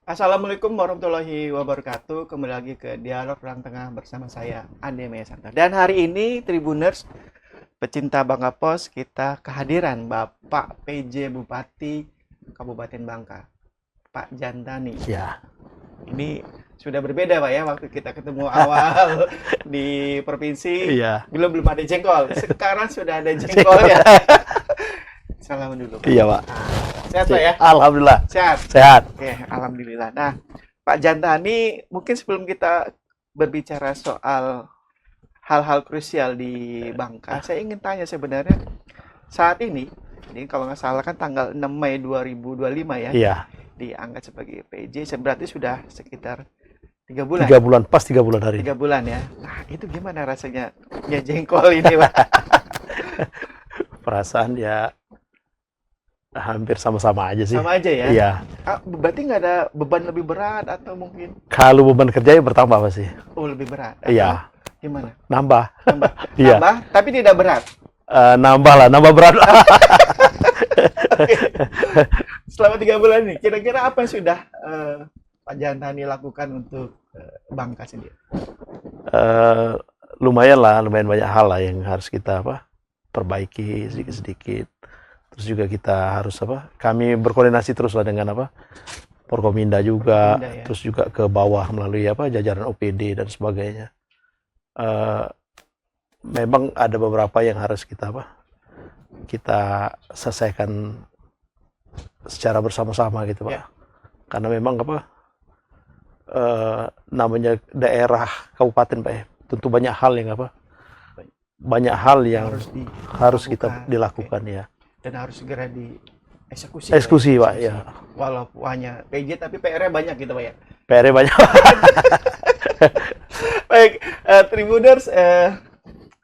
Assalamualaikum warahmatullahi wabarakatuh. Kembali lagi ke Dialog Ruang Tengah bersama saya, Ande Mesanto. Dan hari ini Tribuners, pecinta Bangka Pos, kita kehadiran Bapak PJ Bupati Kabupaten Bangka, Pak Jantani. Ya, Ini sudah berbeda Pak ya, waktu kita ketemu awal di provinsi, iya. belum ada jengkol. Sekarang sudah ada jengkol ya. Salam dulu Pak. Iya, Pak. Sehat Pak ya? Alhamdulillah. Sehat. Sehat. Oke, alhamdulillah. Nah, Pak Jantani, mungkin sebelum kita berbicara soal hal-hal krusial di Bangka, saya ingin tanya sebenarnya saat ini kalau nggak salah kan tanggal 6 Mei 2025 ya, Iya. diangkat sebagai PJ, berarti sudah sekitar 3 bulan. 3 bulan, pas 3 bulan hari. 3 bulan ya. Nah, itu gimana rasanya ya jengkol ini, Pak? Perasaan ya hampir sama-sama aja sih. Sama aja ya? Iya. Berarti nggak ada beban lebih berat atau mungkin? Kalau beban kerjanya bertambah pasti. Oh, lebih berat? Atau Iya. gimana? Nambah. Nambah? Iya. Nambah, tapi tidak berat? Nambah lah, nambah berat. Selama 3 bulan ini, kira-kira apa yang sudah Pak Jantani lakukan untuk Bangka sendiri? Lumayan banyak hal lah yang harus kita perbaiki sedikit-sedikit. Terus juga kita harus kami berkoordinasi terus lah dengan Porkominda juga, Porkominda, ya. terus juga ke bawah melalui jajaran OPD dan sebagainya. Memang ada beberapa yang harus kita selesaikan secara bersama-sama gitu Pak. Ya. Karena memang namanya daerah kabupaten Pak ya, tentu banyak hal yang harus kita dilakukan ya. Dan harus segera dieksekusi. Eksekusi Pak ya. Walaupun hanya PJ tapi PR-nya banyak gitu Pak ya. PR-nya banyak. Baik, Tribuners,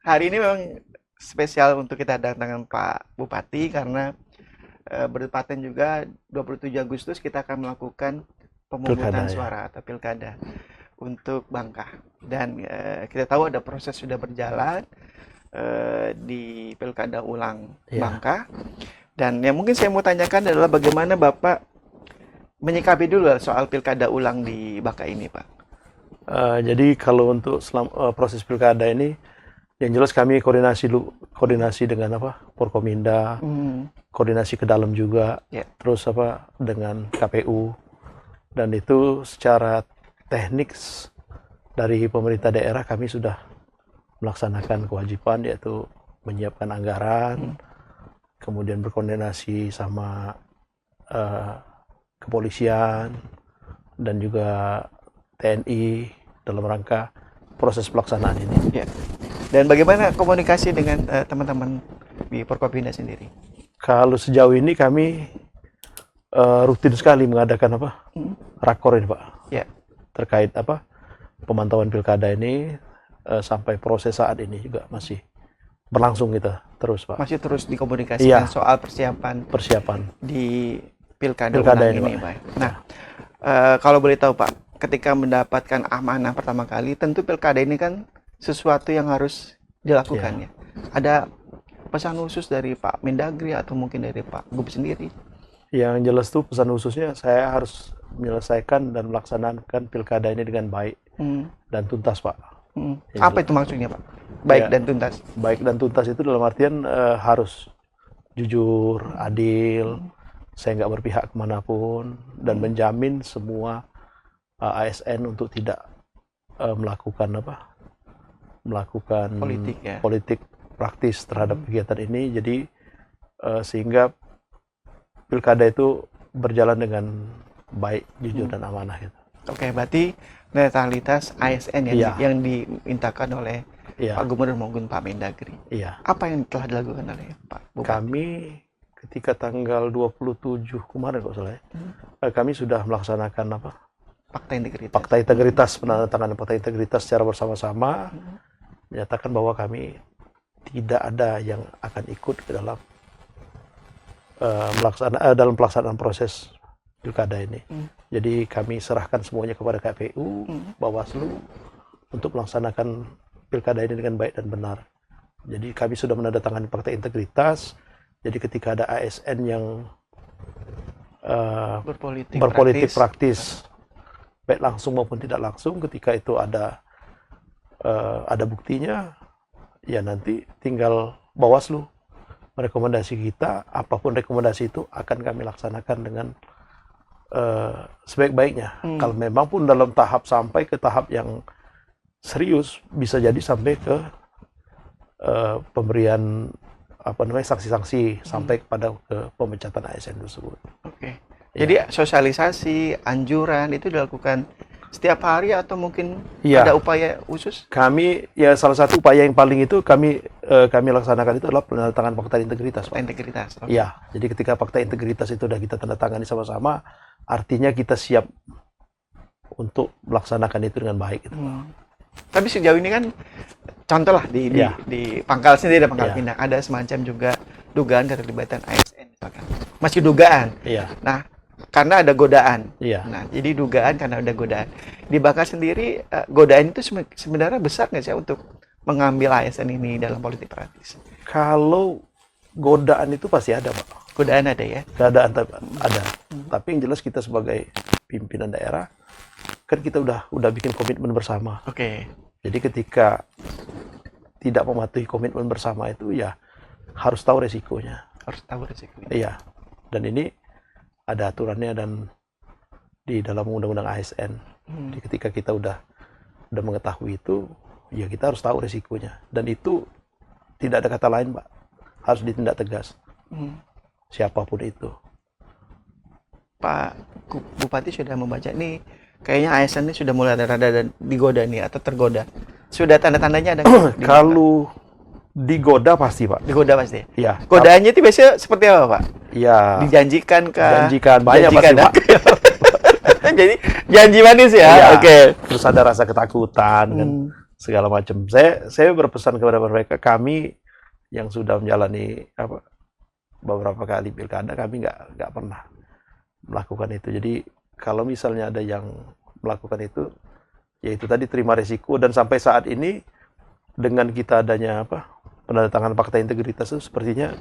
hari ini memang spesial untuk kita datangkan Pak Bupati karena bertepatan juga 27 Agustus kita akan melakukan pemungutan suara atau pilkada untuk Bangka. Dan kita tahu ada proses sudah berjalan di pilkada ulang Bangka. Dan yang mungkin saya mau tanyakan adalah bagaimana Bapak menyikapi dulu soal pilkada ulang di Bangka ini, Pak. Jadi kalau untuk proses pilkada ini, yang jelas kami koordinasi dengan Porkominda, koordinasi ke dalam juga, terus dengan KPU, dan itu secara teknis dari pemerintah daerah kami sudah melaksanakan kewajiban yaitu menyiapkan anggaran, kemudian berkoordinasi sama kepolisian dan juga TNI dalam rangka proses pelaksanaan ini. Ya. Dan bagaimana komunikasi dengan teman-teman di Porkopinda sendiri? Kalau sejauh ini kami rutin sekali mengadakan rakor ini Pak. Ya. Terkait pemantauan pilkada ini sampai proses saat ini juga masih berlangsung kita terus Pak. Masih terus dikomunikasikan soal persiapan di pilkada ulang ini Pak. Nah, kalau boleh tahu Pak, ketika mendapatkan amanah pertama kali, tentu pilkada ini kan sesuatu yang harus dilakukan ya. Ada pesan khusus dari Pak Mendagri atau mungkin dari Pak Gub sendiri? Yang jelas tuh pesan khususnya saya harus menyelesaikan dan melaksanakan pilkada ini dengan baik dan tuntas Pak. Apa itu maksudnya Pak? Baik dan tuntas? Baik dan tuntas itu dalam artian harus jujur, adil, saya nggak berpihak kemanapun, dan menjamin semua ASN untuk tidak melakukan politik praktis terhadap kegiatan ini. Jadi sehingga pilkada itu berjalan dengan baik, jujur dan amanah gitu. Oke, berarti netralitas ASN yang dimintakan oleh Pak Gubernur maupun Pak Mendagri. Iya. Apa yang telah dilakukan oleh Pak Bupati? Kami ketika tanggal 27 kemarin kok salah kami sudah melaksanakan Fakta integritas, penandatanganan fakta integritas secara bersama-sama, menyatakan bahwa kami tidak ada yang akan ikut ke dalam dalam pelaksanaan proses pilkada ini. Jadi kami serahkan semuanya kepada KPU, Bawaslu untuk melaksanakan pilkada ini dengan baik dan benar. Jadi kami sudah menandatangani fakta integritas. Jadi ketika ada ASN yang berpolitik praktis baik langsung maupun tidak langsung. Ketika itu ada buktinya, ya nanti tinggal Bawaslu merekomendasi kita, apapun rekomendasi itu akan kami laksanakan dengan sebaik-baiknya. Kalau memang pun dalam tahap sampai ke tahap yang serius, bisa jadi sampai ke pemberian sanksi-sanksi sampai kepada pemecatan ASN tersebut. Oke. Ya. Jadi sosialisasi, anjuran itu dilakukan setiap hari atau mungkin Ya. ada upaya khusus? Kami ya salah satu upaya yang paling itu kami laksanakan itu adalah penandatangan fakta integritas, Pak. Integritas. Oke. Ya, jadi ketika fakta integritas itu sudah kita tanda tangani sama-sama, artinya kita siap untuk melaksanakan itu dengan baik. Gitu. Tapi sejauh ini kan, contoh lah di Ya. di Pangkal sendiri, Pangkal Ya. Pinang, ada semacam juga dugaan keterlibatan ASN misalkan. Masih dugaan. Iya, Nah, karena ada godaan. iya. Nah, jadi dugaan karena ada godaan. Di Bangka sendiri, godaan itu sebenarnya besar nggak sih untuk mengambil ASN ini dalam politik praktis? Kalau godaan itu pasti ada, Pak. Godaan ada ya? Keadaan ada. Tapi yang jelas kita sebagai pimpinan daerah, kan kita udah bikin komitmen bersama. Oke. Jadi ketika tidak mematuhi komitmen bersama itu, ya harus tahu resikonya. Harus tahu resikonya. Iya. Dan ini ada aturannya dan di dalam undang-undang ASN. Jadi ketika kita udah mengetahui itu, ya kita harus tahu resikonya. Dan itu tidak ada kata lain, Pak. Harus ditindak tegas. Siapapun itu. Pak Bupati sudah membaca ini, kayaknya ASN ini sudah mulai rada digoda nih atau tergoda. Sudah tanda-tandanya ada nggak? Kalau digoda pasti, Pak. Digoda pasti. Ya. Godaannya itu biasanya seperti apa, Pak? Ya. Dijanjikan ke Janjikan banyak pasti, Pak. Jadi janji manis ya. Iya. Oke. Terus ada rasa ketakutan kan segala macam. Saya berpesan kepada mereka, kami yang sudah menjalani beberapa kali pilkada, kami nggak pernah melakukan itu. Jadi kalau misalnya ada yang melakukan itu, ya itu tadi terima resiko. Dan sampai saat ini dengan kita adanya penandatangan fakta integritas itu sepertinya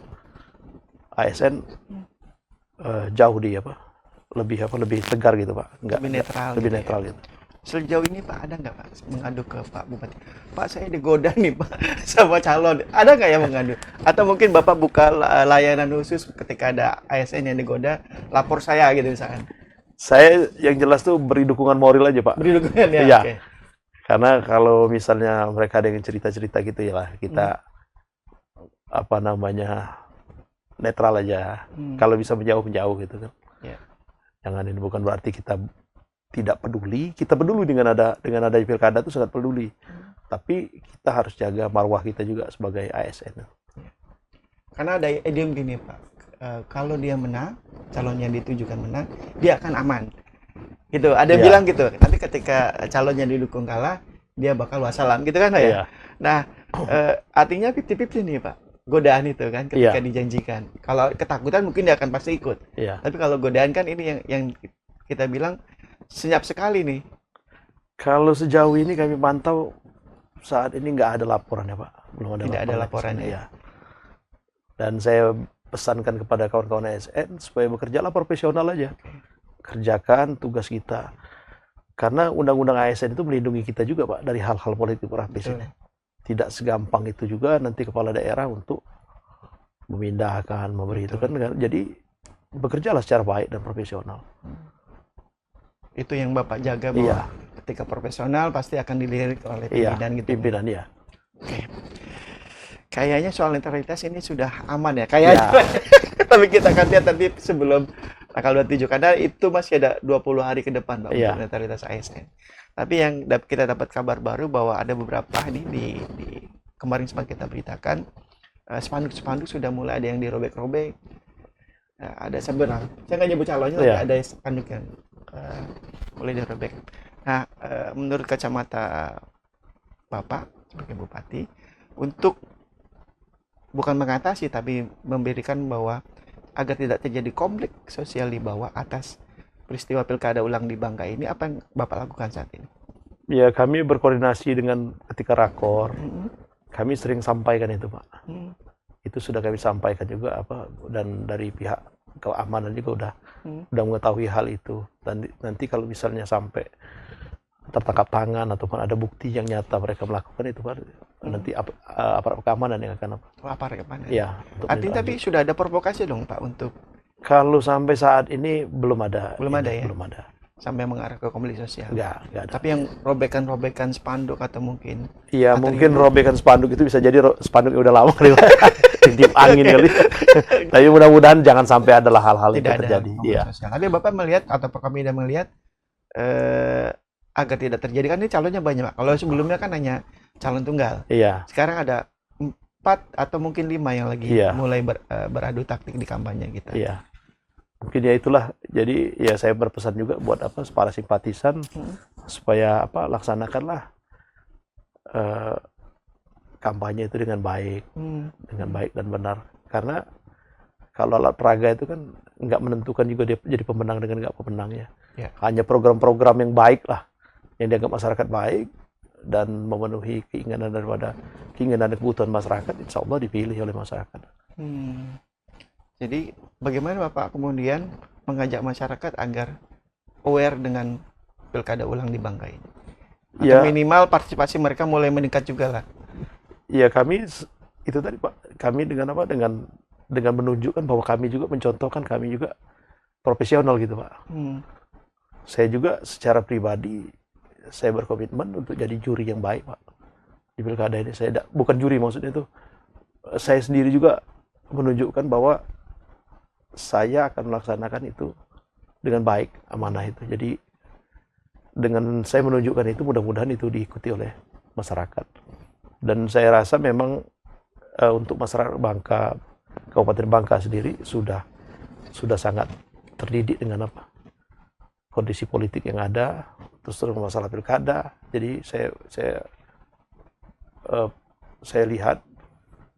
ASN jauh lebih tegar gitu, Pak. Lebih netral Lebih gitu netral ya. gitu. Sejauh ini Pak ada nggak Pak mengadu ke Pak Bupati? Pak, saya digoda nih Pak sama calon. Ada nggak yang mengadu? Atau mungkin Bapak buka layanan khusus ketika ada ASN yang digoda, lapor saya gitu misalkan. Saya yang jelas tuh beri dukungan moral aja, Pak. Beri dukungan ya. Iya. Oke. Karena kalau misalnya mereka ada yang cerita-cerita gitu ya lah, kita netral aja. Kalau bisa menjauh gitu kan. Iya. Jangan, ini bukan berarti kita tidak peduli. Kita peduli dengan ada pilkada itu sangat peduli. Tapi kita harus jaga marwah kita juga sebagai ASN. Karena ada idiom gini Pak, kalau dia menang, calon yang ditujukan menang, dia akan aman. Gitu. Ada yang Iya. bilang gitu. Tapi ketika calon yang didukung kalah, dia bakal wassalam gitu kan Pak ya? Iya. Nah, artinya 50-50 nih Pak. Godaan itu kan ketika Iya. dijanjikan. Kalau ketakutan mungkin dia akan pasti ikut. Iya. Tapi kalau godaan kan ini yang kita bilang senyap sekali nih. Kalau sejauh ini kami pantau saat ini nggak ada laporan ya, Pak. Belum ada Tidak ada laporan, laporan ya. Dan saya pesankan kepada kawan-kawan ASN supaya bekerjalah profesional aja. Kerjakan tugas kita. Karena undang-undang ASN itu melindungi kita juga, Pak, dari hal-hal politik praktis Betul. ini. Tidak segampang itu juga nanti kepala daerah untuk memindahkan, memberi itu kan. Jadi bekerjalah secara baik dan profesional. Itu yang Bapak jaga bahwa Iya. ketika profesional pasti akan dilirik oleh Iya, pimpinan gitu. pimpinan ya. Oke. Kayaknya soal netralitas ini sudah aman ya. Kayaknya. Ya. Tapi kita akan lihat nanti sebelum tanggal 27 karena itu masih ada 20 hari ke depan Pak Iya. untuk netralitas ASN. Tapi yang kita dapat kabar baru bahwa ada beberapa di kemarin sempat kita beritakan spanduk-spanduk sudah mulai ada yang dirobek-robek. Ada sebenarnya saya nggak nyebut calonnya tapi Iya. ada spanduk yang mulai dirobek. Nah, menurut kacamata Bapak sebagai Bupati untuk bukan mengatasi tapi memberikan bahwa agar tidak terjadi konflik sosial di bawah atas peristiwa pilkada ulang di Bangka ini, apa yang Bapak lakukan saat ini? Ya, kami berkoordinasi dengan ketika rakor. Kami sering sampaikan itu, Pak. Itu sudah kami sampaikan juga dan dari pihak keamanan juga Hmm. udah mengetahui hal itu. Dan nanti kalau misalnya sampai tertangkap tangan ataupun ada bukti yang nyata mereka melakukan itu, kan nanti aparat keamanan yang akan apa? Oh, apa rekaman? Ya, untuk Artinya tapi menindaklanjuti. sudah ada provokasi dong Pak untuk Kalau sampai saat ini belum ada. Belum ada ya? Belum ada. sampai mengarah ke konflik sosial. Nggak ada. Tapi yang robekan-robekan spanduk atau mungkin Iya, atribut. mungkin robekan spanduk itu bisa jadi spanduk yang udah lama kali, Pak. Titip angin kali. Tapi mudah-mudahan jangan sampai adalah hal-hal itu tidak ada terjadi. konflik Iya. sosial. Tapi Bapak melihat atau kami sudah melihat agar tidak terjadi, kan ini calonnya banyak Pak. Kalau sebelumnya kan hanya calon tunggal. Iya. Sekarang ada 4 atau mungkin 5 yang lagi Iya. mulai beradu taktik di kampanye kita. Iya. Mungkin ya itulah. Jadi ya saya berpesan juga buat apa para simpatisan supaya apa laksanakanlah kampanye itu dengan baik dan benar. Karena kalau alat peraga itu kan nggak menentukan juga dia jadi pemenang dengan nggak pemenangnya. Ya. Hanya program-program yang baik lah, yang dianggap masyarakat baik dan memenuhi keinginan dan kebutuhan masyarakat, insya Allah dipilih oleh masyarakat. Jadi bagaimana Bapak kemudian mengajak masyarakat agar aware dengan pilkada ulang di Bangka ini? Atau Ya. minimal partisipasi mereka mulai meningkat juga lah. Ya kami itu tadi Pak, kami dengan apa dengan menunjukkan bahwa kami juga mencontohkan kami juga profesional gitu Pak. Saya juga secara pribadi saya berkomitmen untuk jadi juri yang baik Pak di pilkada ini. Saya bukan juri, maksudnya itu saya sendiri juga menunjukkan bahwa saya akan melaksanakan itu dengan baik, amanah itu. Jadi dengan saya menunjukkan itu, mudah-mudahan itu diikuti oleh masyarakat. Dan saya rasa memang untuk masyarakat Bangka, Kabupaten Bangka sendiri sudah sangat terdidik dengan apa kondisi politik yang ada, terus masalah pilkada. Jadi saya lihat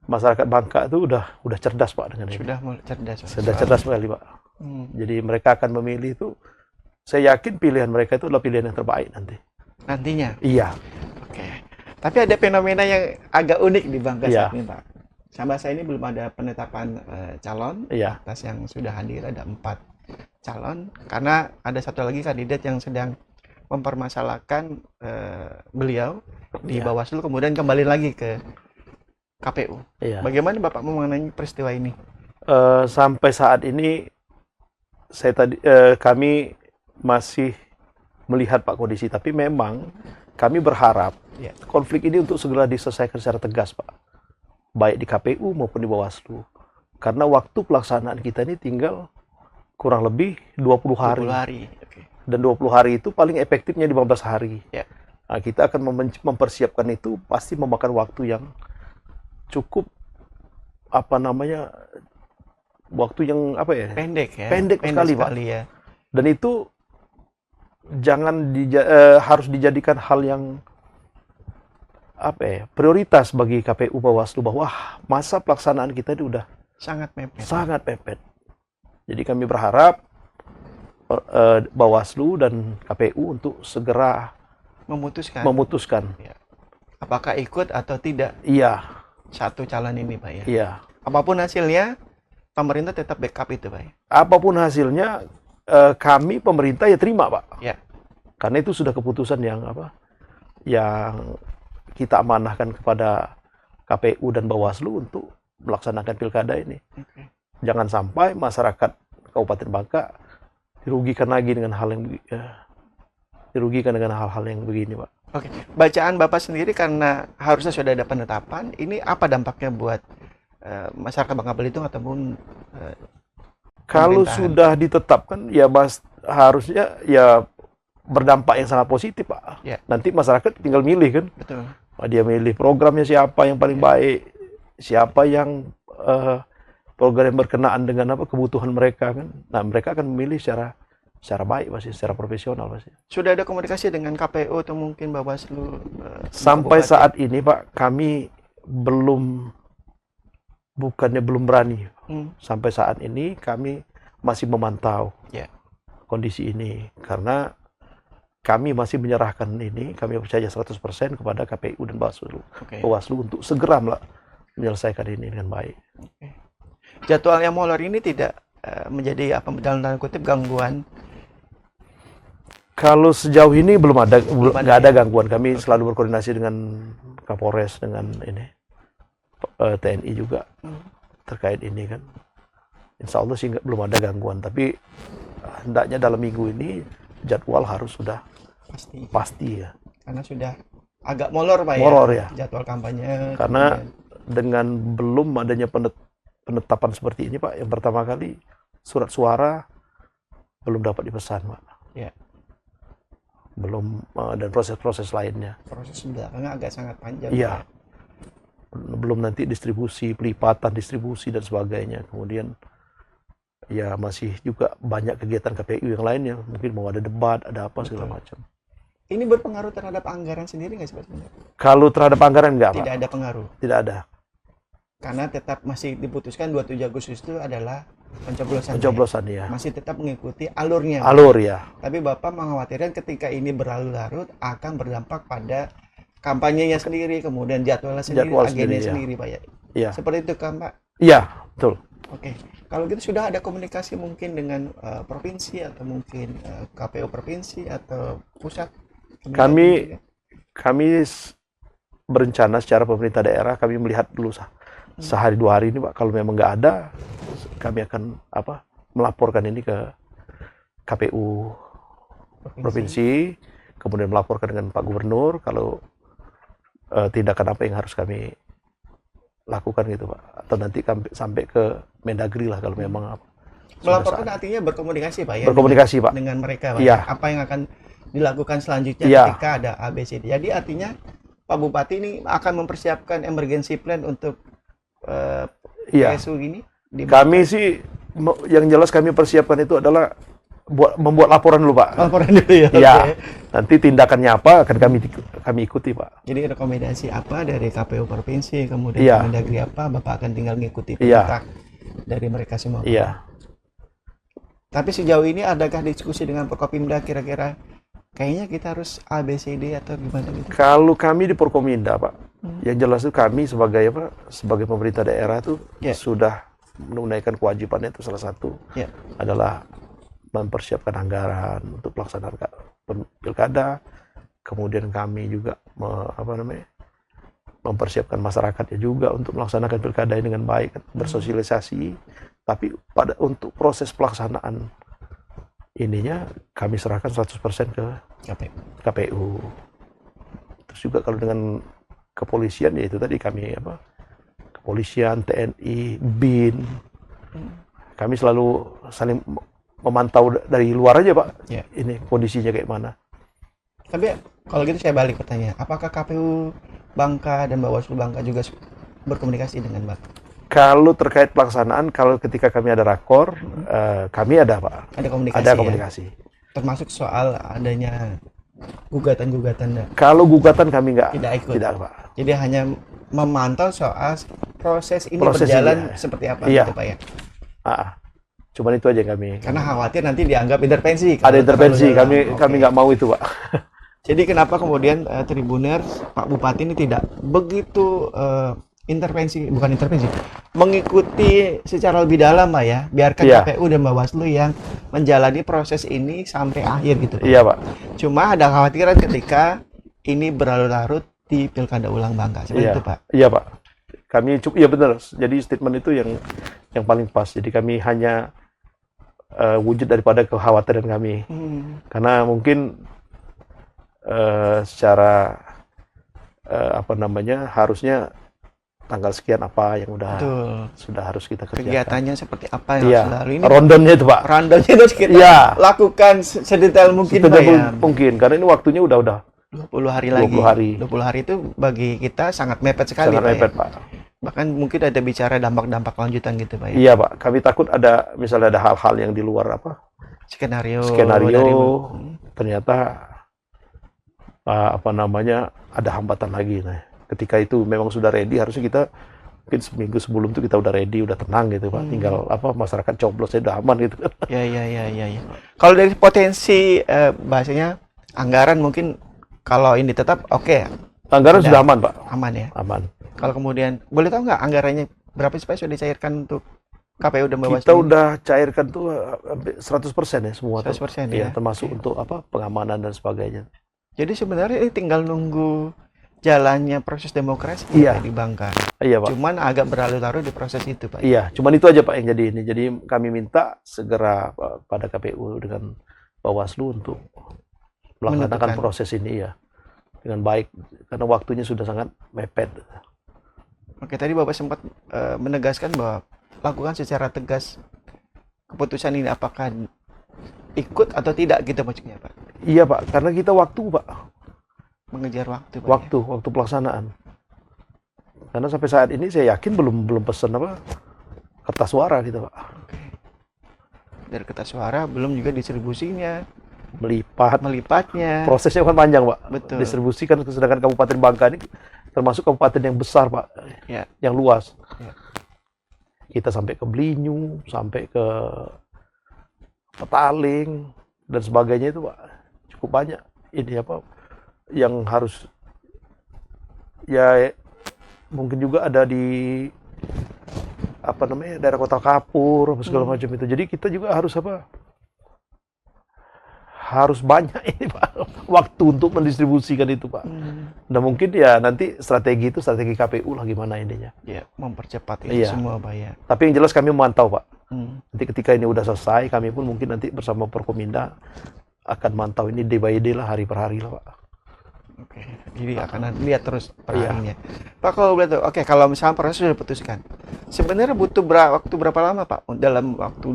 masyarakat Bangka itu udah cerdas Pak dengan ini. Sudah mulai cerdas. Sudah cerdas sekali Pak. Jadi mereka akan memilih itu. Saya yakin pilihan mereka itu adalah pilihan yang terbaik Nantinya. Iya. Oke. Tapi ada fenomena yang agak unik di Bangka Iya. saat ini Pak. Sampai saat ini belum ada penetapan calon. Iya. Atas yang sudah hadir ada 4 calon. Karena ada satu lagi kandidat yang sedang mempermasalahkan beliau di Iya. Bawaslu, kemudian kembali lagi ke KPU. Iya. Bagaimana Bapak mengenai peristiwa ini? Sampai saat ini kami masih melihat Pak kondisi, tapi memang kami berharap Ya. konflik ini untuk segera diselesaikan secara tegas Pak, baik di KPU maupun di Bawaslu, karena waktu pelaksanaan kita ini tinggal kurang lebih 20 hari. 20 hari. Oke. Dan 20 hari itu paling efektifnya 15 hari. Ya. Nah, kita akan mempersiapkan itu pasti memakan waktu yang cukup waktu yang Pendek ya. Pendek sekali, Pak. ya. Dan itu harus dijadikan hal yang prioritas bagi KPU Bawaslu, bahwa masa pelaksanaan kita itu udah Sangat mepet. sangat mepet. Jadi kami berharap Bawaslu dan KPU untuk segera memutuskan Ya. apakah ikut atau tidak Iya, satu calon ini Pak ya. iya. Apapun hasilnya, pemerintah tetap backup itu Pak ya. Apapun hasilnya, kami pemerintah ya terima Pak. Ya. Karena itu sudah keputusan yang kita amanahkan kepada KPU dan Bawaslu untuk melaksanakan pilkada ini. Oke. Jangan sampai masyarakat Kabupaten Bangka dirugikan lagi dengan hal yang begini, Pak. Oke. Bacaan Bapak sendiri, karena harusnya sudah ada penetapan, ini apa dampaknya buat masyarakat Bangka Belitung ataupun Kalau pemerintahan? sudah ditetapkan, ya harusnya ya berdampak yang sangat positif, Pak. Ya. Nanti masyarakat tinggal milih kan. Betul. Dia milih programnya siapa yang paling baik, siapa yang program yang berkenaan dengan kebutuhan mereka kan. Nah, mereka akan memilih secara baik pasti, secara profesional pasti. Sudah ada komunikasi dengan KPU atau mungkin Bawaslu? Sampai Bupati? saat ini, Pak, kami belum berani. Sampai saat ini kami masih memantau Ya. kondisi ini, karena kami masih menyerahkan ini, kami percaya 100% kepada KPU dan Bawaslu untuk segera menyelesaikan ini dengan baik. Jadwal yang molor ini tidak menjadi apa dalam tanda kutip gangguan? Kalau sejauh ini belum ada, nggak ada ya? gangguan. Kami selalu berkoordinasi dengan Kapolres, dengan ini TNI juga terkait ini kan. Insya Allah sih belum ada gangguan. Tapi hendaknya dalam minggu ini jadwal harus sudah pasti ya. Karena sudah agak molor Pak Molor ya. Jadwal kampanye. Karena dengan belum adanya penetapan seperti ini Pak, yang pertama kali surat suara belum dapat dipesan Pak. Ya. Belum, dan proses-proses lainnya. Proses belakangnya agak sangat panjang. Iya. Belum nanti distribusi, pelipatan distribusi dan sebagainya. Kemudian ya masih juga banyak kegiatan KPU yang lainnya. Mungkin mau ada debat, ada apa segala macam. Ini berpengaruh terhadap anggaran sendiri nggak sih Pak sebenarnya? Kalau terhadap anggaran enggak Pak? Tidak ada pengaruh. Tidak ada. Karena tetap masih diputuskan 27 Agustus itu adalah pencoblosan. Pencoblosan ya. Masih tetap mengikuti alurnya. Alur ya. Tapi Bapak mengkhawatirkan ketika ini berlarut-larut akan berdampak pada kampanyenya sendiri, kemudian jadwalnya sendiri, agendanya sendiri, Pak ya. Iya. Seperti itu kan Pak? Iya, betul. Oke. Kalau gitu sudah ada komunikasi mungkin dengan provinsi atau mungkin KPU provinsi atau pusat? Kami berencana secara pemerintah daerah, kami melihat dulu sehari 2 hari ini Pak, kalau memang nggak ada, kami akan melaporkan ini ke KPU provinsi, kemudian melaporkan dengan Pak Gubernur kalau tindakan apa yang harus kami lakukan gitu Pak, atau nanti sampai ke Mendagri lah kalau memang melaporkan artinya berkomunikasi Pak ya, berkomunikasi Pak dengan mereka Pak, iya. Apa yang akan dilakukan selanjutnya ketika ada ABCD. Jadi artinya Pak Bupati ini akan mempersiapkan emergency plan untuk PSU ini? Kami sih, yang jelas kami persiapkan itu adalah membuat laporan dulu Pak. Laporan dulu ya? Iya. Okay. Nanti tindakannya apa akan kami ikuti Pak. Jadi rekomendasi apa dari KPU Provinsi, kemudian Mendagri apa, Bapak akan tinggal mengikuti perintah dari mereka semua? Iya. Tapi sejauh ini adakah diskusi dengan Forkopimda kira-kira kayaknya kita harus ABCD atau gimana gitu? Kalau kami di Forkominda Pak, yang jelas itu kami sebagai pemerintah daerah itu sudah menunaikan kewajibannya, itu salah satu adalah mempersiapkan anggaran untuk pelaksanaan pilkada. Kemudian kami juga mempersiapkan masyarakatnya juga untuk melaksanakan pilkada ini dengan baik, bersosialisasi. Tapi untuk proses pelaksanaan ininya kami serahkan 100% ke KPU. Terus juga kalau dengan kepolisian ya itu tadi kami kepolisian, TNI, BIN. Kami selalu saling memantau dari luar aja Pak. Ini kondisinya kayak mana. Tapi kalau gitu saya balik pertanyaan, apakah KPU Bangka dan Bawaslu Bangka juga berkomunikasi dengan Bapak? Kalau terkait pelaksanaan, kalau ketika kami ada rakor, kami ada Pak. Ada komunikasi. Ada komunikasi. Termasuk soal adanya gugatan-gugatan. Kalau gugatan kami tidak ikut. Tidak Pak. Jadi hanya memantau soal proses ini berjalan seperti apa gitu Pak ya. Cuman itu aja kami. Karena khawatir nanti dianggap intervensi. Ada intervensi, kami nggak mau itu Pak. Jadi kenapa kemudian Tribuners Pak Bupati ini tidak begitu mengikuti secara lebih dalam Pak ya, biarkan KPU dan Bawaslu yang menjalani proses ini sampai akhir gitu Pak. Iya Pak. Cuma ada khawatiran ketika ini berlarut-larut di Pilkada Ulang Bangka, seperti itu Pak. Iya Pak. Kami benar. Jadi statement itu yang paling pas. Jadi kami hanya wujud daripada kekhawatiran kami. Karena mungkin secara harusnya tanggal sekian apa yang sudah harus kita kerjakan. Kegiatannya seperti apa yang harus lalu ini. Rondonnya itu Pak. Rondonnya itu kita lakukan sedetail mungkin Pak ya. Mungkin karena ini waktunya udah 20 hari lagi. 20 hari itu bagi kita sangat mepet sekali sangat Pak. Mepet, Pak. Bahkan mungkin ada bicara dampak-dampak lanjutan gitu Pak ya. Iya Pak. Kami takut misalnya ada hal-hal yang di luar skenario ternyata ada hambatan lagi. Nah, ketika itu memang sudah ready, harusnya kita mungkin seminggu sebelum itu kita udah ready, udah tenang gitu Pak. Tinggal masyarakat coblosnya udah aman gitu. Ya. Kalau dari potensi bahasanya anggaran mungkin kalau ini tetap Anggaran sudah aman Pak. Aman ya. Aman. Kalau kemudian boleh tahu nggak anggarannya berapa supaya sudah dicairkan untuk KPU dan Kita Bawaslu ini? udah cairkan tuh hampir 100% ya semua tuh. 100% Iya, ya. termasuk Oke. untuk pengamanan dan sebagainya. Jadi sebenarnya ini tinggal nunggu jalannya proses demokrasi Iya. ya di Bangka. Iya, Pak. Cuman agak berlarut-larut di proses itu, Pak. Iya, cuman itu aja Pak yang jadi ini. Jadi kami minta segera pada KPU dengan Bawaslu untuk melaksanakan Menentukan. proses ini ya dengan baik karena waktunya sudah sangat mepet. Oke, tadi Bapak sempat menegaskan bahwa lakukan secara tegas keputusan ini apakah ikut atau tidak gitu maksudnya, Pak. Iya Pak, karena kita waktu Pak, Mengejar waktu, Pak. waktu pelaksanaan. Karena sampai saat ini saya yakin belum pesan kertas suara gitu Pak. Oke. Dari kertas suara belum juga distribusinya, Melipatnya, melipatnya. prosesnya kan panjang Pak. Betul. Distribusikan sedangkan Kabupaten Bangka ini termasuk kabupaten yang besar Pak, Ya. yang luas. Ya. Kita sampai ke Belinyu, sampai ke Petaling dan sebagainya itu Pak, cukup banyak ini yang harus ya mungkin juga ada di daerah Kota Kapur segala macam itu. Jadi kita juga harus banyak ini Pak waktu untuk mendistribusikan itu Pak. Nah mungkin ya nanti strategi KPU lah gimana ininya. Ya, mempercepat itu Iya. semua, Pak ya. Tapi yang jelas kami memantau Pak. Hmm. Nanti ketika ini udah selesai, kami pun mungkin nanti bersama Forkominda akan mantau ini day by day lah, hari per hari lah Pak. Oke, jadi akan lihat terus perharinya. Pak, kalau boleh tahu, oke, kalau misalnya proses sudah diputuskan, sebenarnya butuh waktu berapa lama, Pak? Dalam waktu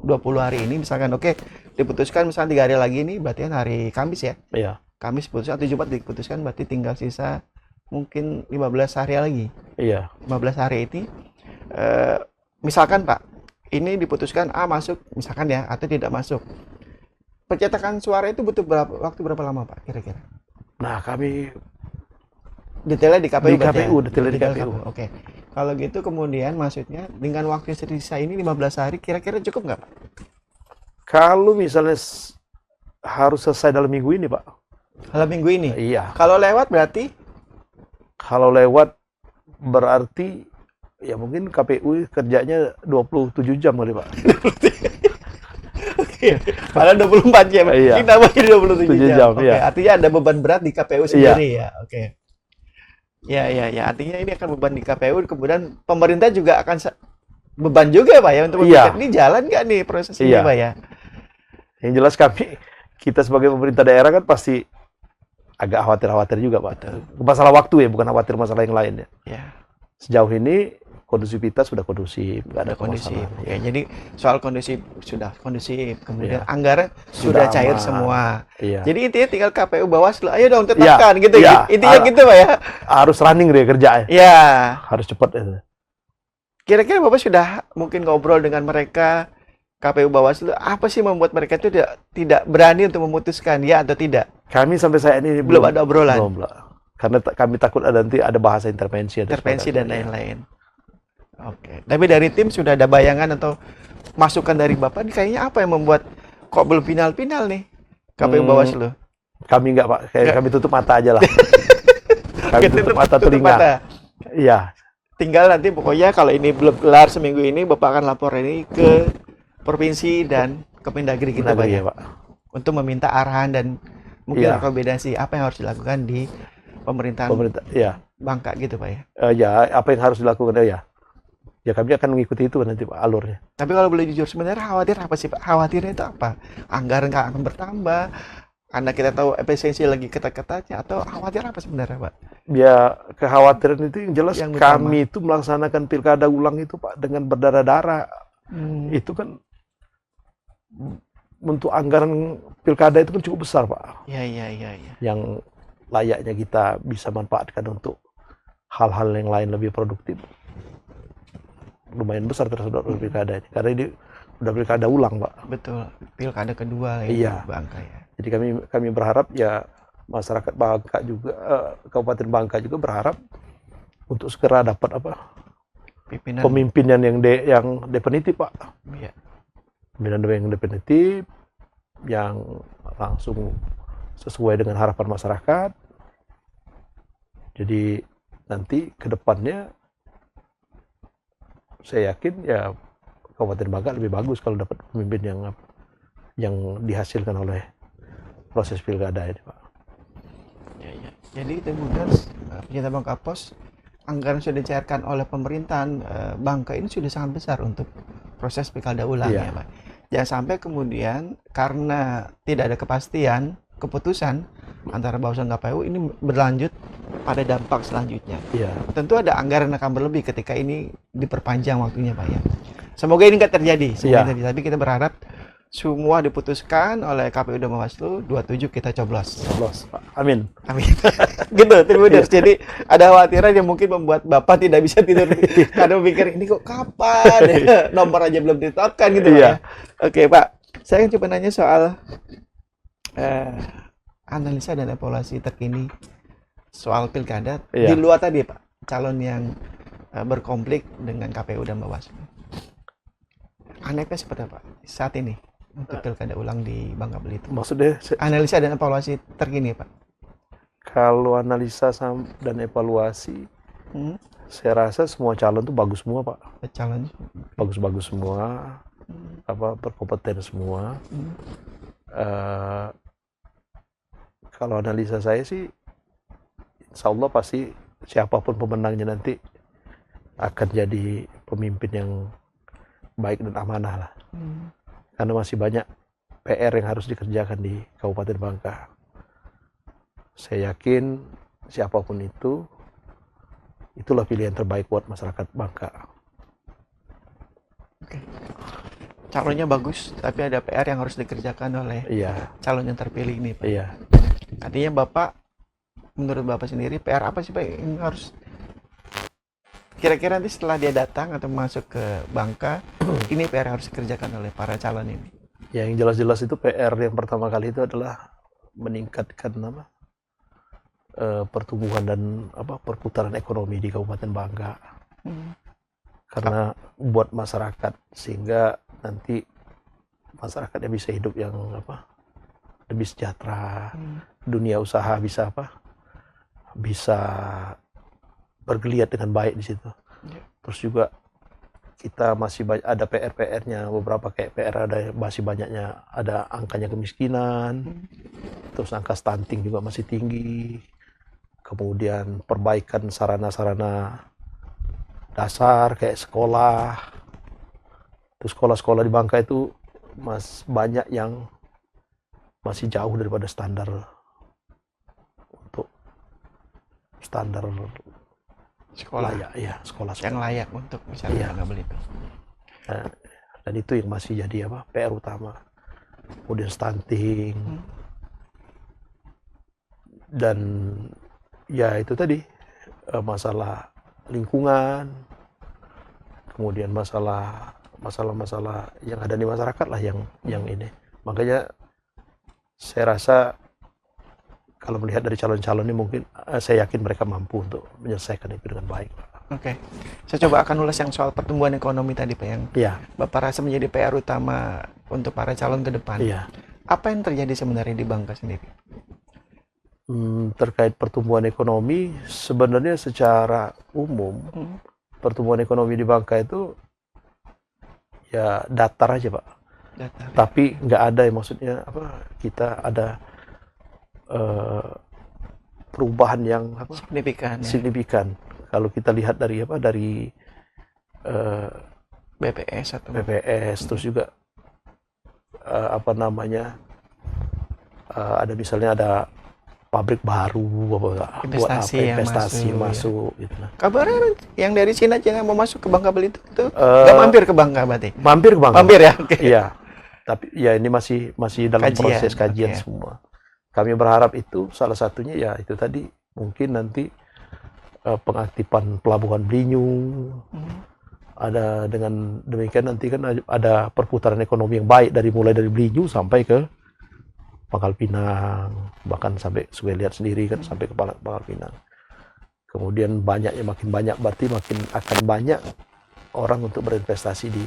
20 hari ini, misalkan, oke, diputuskan misalnya 3 hari lagi ini, berarti kan hari Kamis ya? Iya, Kamis putuskan, atau Jumat diputuskan, berarti tinggal sisa mungkin 15 hari lagi. iya. 15 hari ini, misalkan, Pak, ini diputuskan A masuk, misalkan ya, atau tidak masuk. Pencetakan suara itu butuh waktu berapa lama, Pak, kira-kira? Nah kami Detailnya di KPU di berarti ya? KPU, detailnya di Detail KPU. Oke. Kalau gitu kemudian maksudnya dengan waktu yang tersisa ini 15 hari kira-kira cukup nggak, Pak? Kalau misalnya harus selesai dalam minggu ini Pak. Kalau minggu ini? Iya. Kalau lewat berarti? Kalau lewat berarti ya mungkin KPU kerjanya 27 jam kali Pak. Padahal 24 jam. Iya. Kita masih 27 7 jam. jam, Oke, iya. artinya ada beban berat di KPU sendiri ya. Oke. Ya, ya, ya. Artinya ini akan beban di KPU, kemudian pemerintah juga akan beban juga, Pak ya, untuk Iya. memikirkan ini jalan nggak nih proses ini, Iya. Pak ya. Yang jelas kita sebagai pemerintah daerah kan pasti agak khawatir juga Pak. Masalah waktu ya, bukan khawatir masalah yang lain ya. Ya. Sejauh ini kondusivitas sudah kondusif, nggak ada Kondusif. permasalahan. Oke, jadi soal kondusif sudah kondusif, kemudian Iya. anggaran Sudah sudah cair aman. semua. Iya. Jadi intinya tinggal KPU Bawaslu, ayo dong tetapkan Iya, gitu. iya. Intinya gitu, Pak ya. Harus running dia kerjanya. Ya, Harus cepat itu. kira-kira Bapak sudah mungkin ngobrol dengan mereka KPU Bawaslu, apa sih membuat mereka itu tidak berani untuk memutuskan ya atau tidak? Kami sampai saat ini Belum ada obrolan. Belum. Karena kami takut nanti ada bahasa intervensi Intervensi dan lain-lain. Oke. Tapi dari tim sudah ada bayangan atau masukan dari Bapak ini kayaknya apa yang membuat kok belum final-final nih KPU Bawaslu? Kami nggak Pak, kayak kami tutup mata aja lah. Kami Gitu, tutup mata tutup telinga. mata. Iya, Tinggal nanti pokoknya kalau ini belum kelar seminggu ini Bapak akan lapor ini ke provinsi dan ke Mendagri kita, Pak Mendagri ya, ya Pak. untuk meminta arahan dan mungkin Iya. rekomendasi apa yang harus dilakukan di pemerintahan Pemerintah, ya. Bangka gitu, Pak ya. Ya, apa yang harus dilakukan ya? Ya kami akan mengikuti itu nanti Pak, alurnya. Tapi kalau boleh jujur sebenarnya khawatir apa sih, Pak? Khawatirnya itu apa? Anggaran nggak akan bertambah karena kita tahu efisiensi lagi ketat-ketatnya, atau khawatir apa sebenarnya, Pak? Ya, kekhawatiran itu yang jelas Yang utama. kami itu melaksanakan pilkada ulang itu Pak dengan berdarah-darah. Itu kan untuk anggaran pilkada itu kan cukup besar Pak. Ya, ya, ya, ya. Yang layaknya kita bisa manfaatkan untuk hal-hal yang lain lebih produktif. Lumayan besar tersedot pilkada ini. Karena ini udah pilkada ulang Pak. Betul. Pilkada kedua ya, Iya. di Bangka ya. Jadi kami berharap ya masyarakat Bangka juga, Kabupaten Bangka juga berharap untuk segera dapat Pimpinan. pemimpinan yang definitif Pak. Iya. Pemimpinan yang definitif, yang langsung sesuai dengan harapan masyarakat. Jadi nanti ke depannya saya yakin ya Kabupaten Bangka lebih bagus kalau dapat pemimpin yang dihasilkan oleh proses pilkada ini, Pak. Ya. Jadi Tribuners, pecinta Bangka Pos, anggaran sudah dicairkan oleh pemerintahan Bangka ini sudah sangat besar untuk proses pilkada ulang Iya. ya Pak. Jangan sampai kemudian karena tidak ada kepastian keputusan antara Bawaslu dan KPU ini berlanjut pada dampak selanjutnya. Iya. Tentu ada anggaran akan berlebih ketika ini diperpanjang waktunya Pak ya. Semoga ini nggak terjadi. Iya. Tapi kita berharap semua diputuskan oleh KPU dan Bawaslu, 27 kita coblos. Coblos, Pak. Amin. Amin. Gitu, Tribuners. Jadi ada khawatiran yang mungkin membuat Bapak tidak bisa tidur karena mikir ini kok kapan ya? Nomor aja belum ditetapkan gitu Pak Iya. ya. Oke Pak, saya coba nanya soal analisa dan evaluasi terkini soal pilkada Iya. di luar tadi Pak, calon yang berkonflik dengan KPU dan Bawaslu. Anehnya seperti apa saat ini untuk pilkada ulang di Bangka Belitung? Maksudnya Analisa dan evaluasi terkini Pak. kalau analisa dan evaluasi, saya rasa semua calon tuh bagus semua, Pak. Calon Bagus-bagus semua, berkompeten semua. Kalau analisa saya sih, insya Allah pasti siapapun pemenangnya nanti akan jadi pemimpin yang baik dan amanah lah. Karena masih banyak PR yang harus dikerjakan di Kabupaten Bangka. Saya yakin siapapun itu, itulah pilihan terbaik buat masyarakat Bangka. Oke. Calonnya bagus, tapi ada PR yang harus dikerjakan oleh Iya, calon yang terpilih ini Pak. iya. Artinya Bapak, menurut Bapak sendiri, PR apa sih Pak yang harus kira-kira nanti setelah dia datang atau masuk ke Bangka, ini PR harus dikerjakan oleh para calon ini? Ya, yang jelas-jelas itu PR yang pertama kali itu adalah meningkatkan pertumbuhan dan perputaran ekonomi di Kabupaten Bangka. Karena buat masyarakat, sehingga nanti masyarakatnya bisa hidup yang lebih sejahtera, dunia usaha bisa bisa bergeliat dengan baik di situ. Terus juga kita masih ada PR-nya, beberapa kayak PR masih banyaknya, ada angkanya kemiskinan, terus angka stunting juga masih tinggi, kemudian perbaikan sarana-sarana dasar kayak sekolah. Terus sekolah-sekolah di Bangka itu banyak yang masih jauh daripada standar Sekolah layak, ya, sekolah yang layak untuk misalnya Iya. Bangka Belitung. Dan itu yang masih jadi PR utama. Kemudian stunting, dan ya itu tadi masalah lingkungan, kemudian masalah-masalah yang ada di masyarakat lah yang ini. Makanya saya rasa kalau melihat dari calon-calon ini mungkin saya yakin mereka mampu untuk menyelesaikan itu dengan baik. Oke. Saya coba akan ulas yang soal pertumbuhan ekonomi tadi Pak, yang Iya. Bapak rasa menjadi PR utama untuk para calon ke depan. Iya. Apa yang terjadi sebenarnya di Bangka sendiri? Terkait pertumbuhan ekonomi, sebenarnya secara umum pertumbuhan ekonomi di Bangka itu ya datar aja Pak. Datar. Tapi nggak ada yang maksudnya kita ada perubahan yang Signifikan ya. signifikan. Kalau kita lihat dari BPS atau BPS, terus juga ada misalnya ada pabrik baru, investasi yang masuk gitu. Kabarnya yang dari Cina jangan mau masuk ke Bangka Belitung itu nggak mampir ke Bangka berarti? Mampir ke Bangka. Mampir ya? Oke. Iya. Tapi ya ini masih dalam proses kajian semua. Kami berharap itu salah satunya ya itu tadi, mungkin nanti pengaktifan pelabuhan Belinyung. Ada, dengan demikian nanti kan ada perputaran ekonomi yang baik mulai dari Belinyung sampai ke Pangkal Pinang, bahkan sampai Sungai Liat sendiri kan sampai ke Pangkal Pinang. Kemudian makin banyak berarti makin akan banyak orang untuk berinvestasi di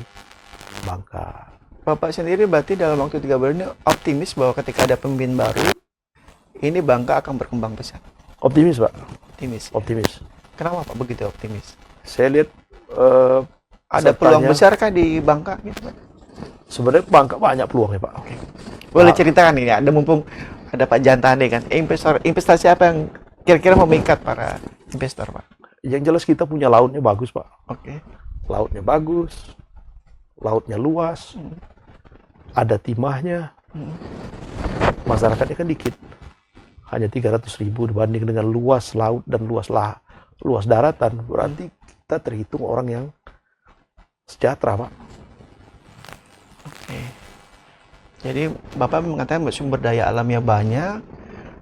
Bangka. Bapak sendiri berarti dalam waktu 3 bulan ini optimis bahwa ketika ada pemimpin baru, ini Bangka akan berkembang pesat? Optimis Pak, Optimis. optimis. Kenapa Pak begitu optimis? Saya lihat Ada peluang pesertanya. besar kah di Bangka gitu, Pak? Sebenarnya Bangka banyak peluangnya, Pak. Oke. Boleh Pak, ceritakan ini, ada mumpung ada Pak Jantane kan. Investasi apa yang kira-kira memikat para investor, Pak? yang jelas kita punya lautnya bagus, Pak. Oke. Lautnya bagus, lautnya luas, ada timahnya. Masyarakatnya kan dikit, hanya 300.000 dibanding dengan luas laut dan luas daratan. Berarti kita terhitung orang yang sejahtera, Pak. Oke. Jadi Bapak mengatakan bahwa sumber daya alamnya banyak,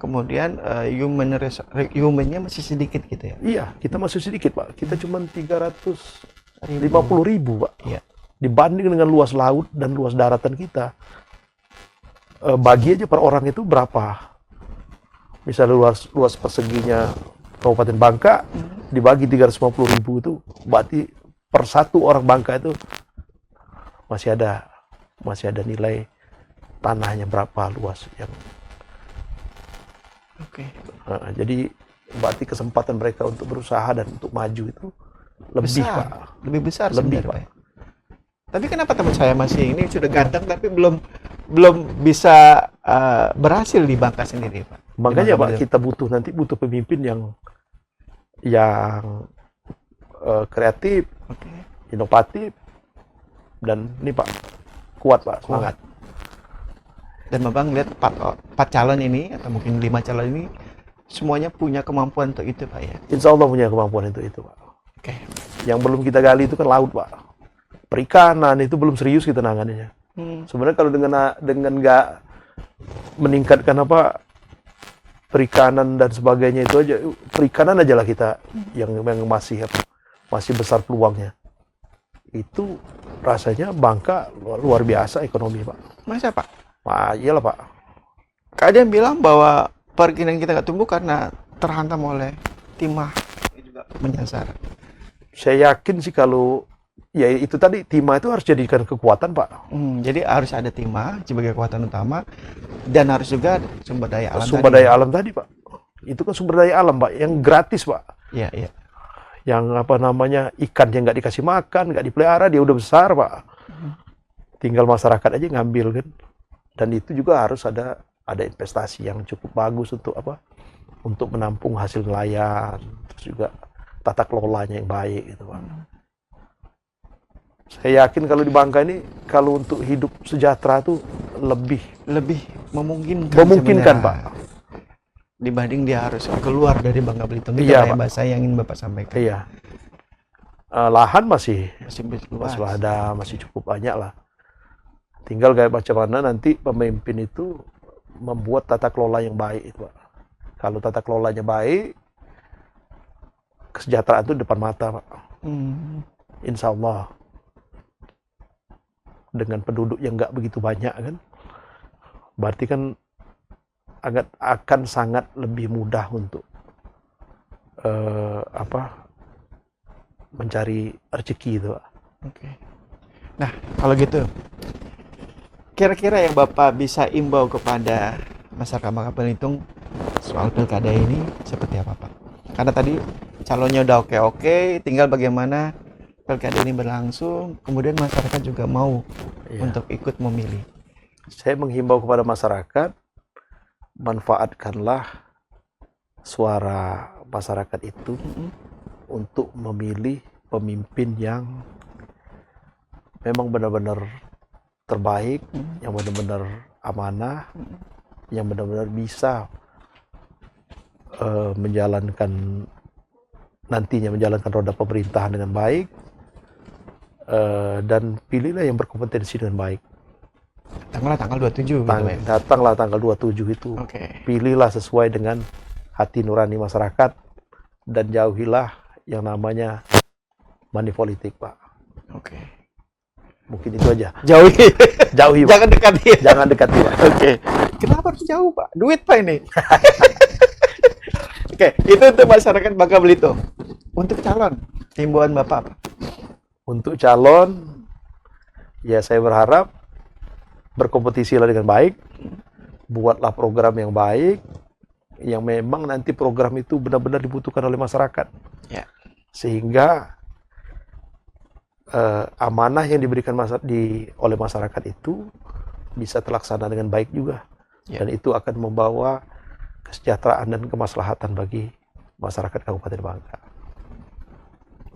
kemudian humannya masih sedikit gitu ya? Iya, kita masih sedikit, Pak. Kita cuma 350.000, Pak. Iya. Dibanding dengan luas laut dan luas daratan kita. Bagi aja per orang itu berapa? Misalnya luas perseginya Kabupaten Bangka, dibagi 350.000 itu, berarti per satu orang Bangka itu masih ada nilai tanahnya berapa luas yang. Oke. Jadi berarti kesempatan mereka untuk berusaha dan untuk maju itu lebih, Besar. Pak. Lebih besar Lebih, sebenarnya, Pak. Pak. Tapi kenapa teman saya masih ini sudah ganteng tapi belum bisa berhasil di Bangka sendiri, Pak? Makanya, Di Bangka Pak, kita butuh pemimpin yang kreatif, Oke. inovatif, dan ini, Pak, kuat, Pak, semangat. Dan Bapak ngeliat 4 calon ini atau mungkin 5 calon ini semuanya punya kemampuan untuk itu, Pak ya. Insya Allah punya kemampuan itu, Pak. Oke. Yang belum kita gali itu kan laut, Pak. Perikanan itu belum serius kita nanganinya. Sebenarnya kalau dengan nggak meningkatkan perikanan dan sebagainya itu aja, perikanan aja lah kita yang masih besar peluangnya. Itu rasanya Bangka luar biasa ekonomi, Pak. Masa, Pak? Wah, iyalah, Pak. Ada yang bilang bahwa perizinan kita nggak tumbuh karena terhantam oleh timah juga menyasar. Saya yakin sih kalau ya itu tadi timah itu harus jadikan kekuatan, Pak. Jadi harus ada timah sebagai kekuatan utama dan harus juga sumber daya alam. Sumber daya alam tadi, Pak. Itu kan sumber daya alam, Pak, yang gratis, Pak. Iya, iya. Yang ikan yang nggak dikasih makan, nggak dipelihara, dia udah besar, Pak. Tinggal masyarakat aja ngambil kan. Dan itu juga harus ada investasi yang cukup bagus untuk menampung hasil nelayan, terus juga tata kelolanya yang baik gitu, Pak. Saya yakin kalau di Bangka ini kalau untuk hidup sejahtera tuh lebih memungkinkan memungkinkan, Pak. Dibanding dia harus keluar dari Bangka Belitung. Itu Iya, kayak Pak. bahasa yang ingin Bapak sampaikan. Iya. Lahan masih Luas. ada, masih cukup banyak lah. Tinggal kayak bagaimana nanti pemimpin itu membuat tata kelola yang baik itu, Pak. Kalau tata kelolanya baik, kesejahteraan itu depan mata, Pak. Insya Allah. Dengan penduduk yang nggak begitu banyak kan, berarti kan akan sangat lebih mudah untuk mencari rezeki itu, Pak. Oke. Nah, kalau gitu, kira-kira yang Bapak bisa imbau kepada masyarakat Bangka Belitung soal pilkada ini seperti apa, Pak? Karena tadi calonnya udah oke-oke, tinggal bagaimana pilkada ini berlangsung, kemudian masyarakat juga mau untuk ikut memilih. Saya menghimbau kepada masyarakat, manfaatkanlah suara masyarakat itu untuk memilih pemimpin yang memang benar-benar terbaik, yang benar-benar amanah, yang benar-benar bisa menjalankan roda pemerintahan dengan baik, dan pilihlah yang berkompetensi dengan baik. Tanggal 27 gitu ya? Datanglah tanggal 27 itu. Oke. Pilihlah sesuai dengan hati nurani masyarakat dan jauhilah yang namanya money politik, Pak. Oke. Mungkin itu aja. Jauhi. Jauhi, Pak. Jangan dekati. Jangan dekati, Pak. Oke. Kenapa harus jauh, Pak? Duit, Pak, ini. Oke, itu untuk masyarakat Bangka Belitung. Untuk calon, himbauan Bapak apa? Untuk calon, ya saya berharap berkompetisilah dengan baik, buatlah program yang baik, yang memang nanti program itu benar-benar dibutuhkan oleh masyarakat. Ya. Sehingga amanah yang diberikan oleh masyarakat itu bisa terlaksana dengan baik juga. Ya. Dan itu akan membawa kesejahteraan dan kemaslahatan bagi masyarakat Kabupaten Bangka.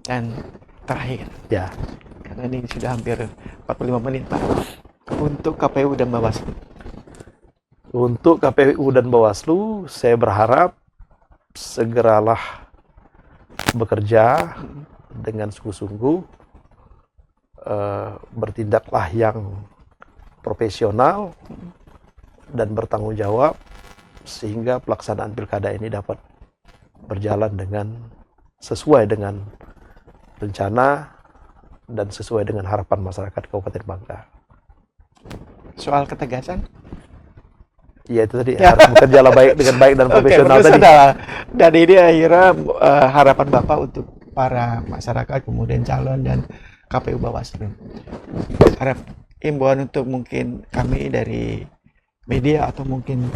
Dan terakhir, Ya, karena ini sudah hampir 45 menit Pak, untuk KPU dan Bawaslu. untuk KPU dan Bawaslu, saya berharap segeralah bekerja dengan sungguh-sungguh, bertindaklah yang profesional dan bertanggung jawab sehingga pelaksanaan pilkada ini dapat berjalan sesuai dengan rencana dan sesuai dengan harapan masyarakat Kabupaten Bangka. Soal ketegasan? Ya itu tadi, harus bekerjalah dengan baik dan profesional tadi. Dan ini akhirnya harapan Bapak untuk para masyarakat, kemudian calon dan KPU Bawaslu. Harap imbauan untuk mungkin kami dari media atau mungkin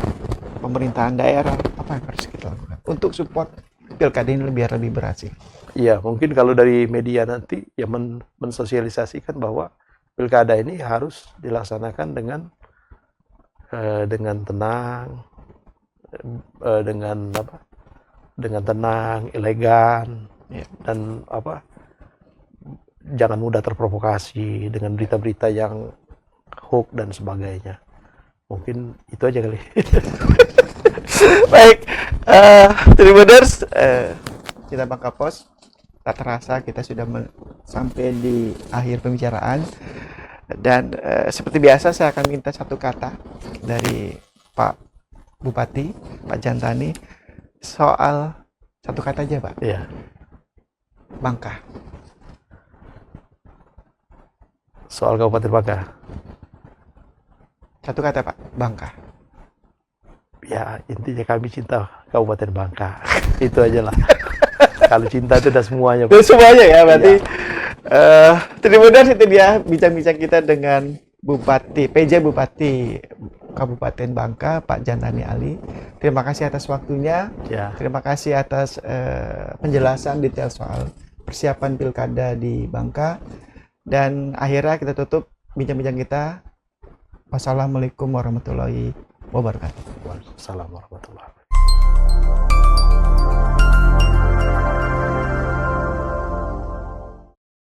pemerintahan daerah, apa yang harus kita lakukan untuk support pilkada ini biar lebih berhasil. Iya, mungkin kalau dari media nanti ya mensosialisasikan bahwa pilkada ini harus dilaksanakan dengan tenang, dengan tenang, elegan, Ya. dan jangan mudah terprovokasi dengan berita-berita yang hoax dan sebagainya. Mungkin itu aja kali. Baik, Tribuners, kita Bangka Pos, tak terasa kita sudah sampai di akhir pembicaraan. Dan seperti biasa saya akan minta satu kata dari Pak Bupati, Pak Jantani, soal satu kata aja Pak. Iya. Bangka. Soal Kabupaten Bangka. Satu kata Pak, Bangka. Ya intinya kami cinta Kabupaten Bangka. Itu aja lah. Kalau cinta itu udah semuanya. Itu semuanya ya berarti. Tribuners, itu dia bincang-bincang kita dengan Bupati, PJ Bupati Kabupaten Bangka, Pak Jantani Ali. Terima kasih atas waktunya. Ya. Terima kasih atas penjelasan detail soal persiapan pilkada di Bangka. Dan akhirnya kita tutup bincang-bincang kita. Wassalamualaikum warahmatullahi wabarakatuh. Waalaikumsalam warahmatullahi wabarakatuh.